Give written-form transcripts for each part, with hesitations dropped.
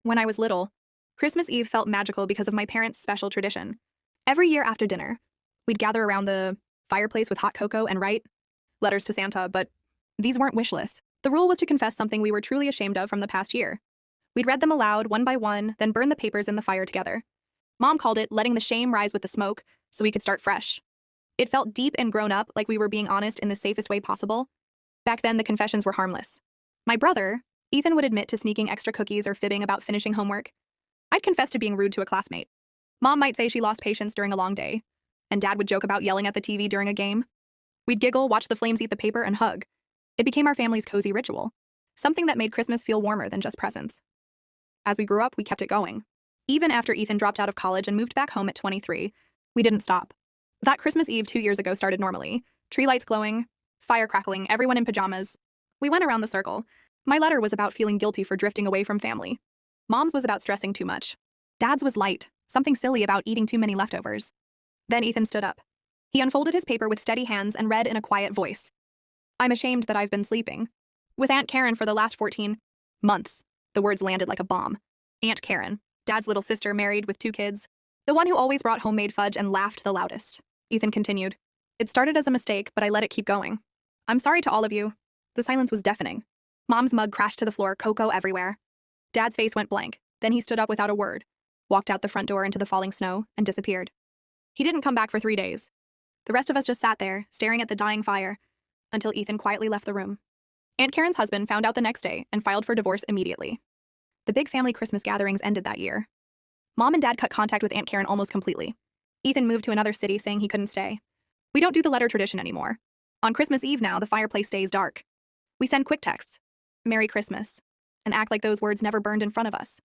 When I was little, Christmas Eve felt magical because of my parents' special tradition. Every year after dinner, we'd gather around the fireplace with hot cocoa and write letters to Santa, but these weren't wish lists. The rule was to confess something we were truly ashamed of from the past year. We'd read them aloud, one by one, then burn the papers in the fire together. Mom called it letting the shame rise with the smoke so we could start fresh. It felt deep and grown up, like we were being honest in the safest way possible. Back then, the confessions were harmless. My brother, Ethan, would admit to sneaking extra cookies or fibbing about finishing homework. I'd confess to being rude to a classmate. Mom might say she lost patience during a long day, and Dad would joke about yelling at the TV during a game. We'd giggle, watch the flames eat the paper, and hug. It became our family's cozy ritual, something that made Christmas feel warmer than just presents. As we grew up, we kept it going. Even after Ethan dropped out of college and moved back home at 23, we didn't stop. That Christmas Eve 2 years ago started normally. Tree lights glowing, fire crackling, everyone in pajamas. We went around the circle. My letter was about feeling guilty for drifting away from family. Mom's was about stressing too much. Dad's was light, something silly about eating too many leftovers. Then Ethan stood up. He unfolded his paper with steady hands and read in a quiet voice. I'm ashamed that I've been sleeping with Aunt Karen for the last 14 months. The words landed like a bomb. Aunt Karen, Dad's little sister, married with 2 kids. The one who always brought homemade fudge and laughed the loudest. Ethan continued. It started as a mistake, but I let it keep going. I'm sorry to all of you. The silence was deafening. Mom's mug crashed to the floor, cocoa everywhere. Dad's face went blank. Then he stood up without a word, walked out the front door into the falling snow, and disappeared. He didn't come back for 3 days. The rest of us just sat there, staring at the dying fire, until Ethan quietly left the room. Aunt Karen's husband found out the next day and filed for divorce immediately. The big family Christmas gatherings ended that year. Mom and Dad cut contact with Aunt Karen almost completely. Ethan moved to another city, saying he couldn't stay. We don't do the letter tradition anymore. On Christmas Eve now, the fireplace stays dark. We send quick texts, Merry Christmas, and act like those words never burned in front of us.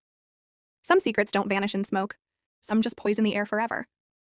Some secrets don't vanish in smoke. Some just poison the air forever.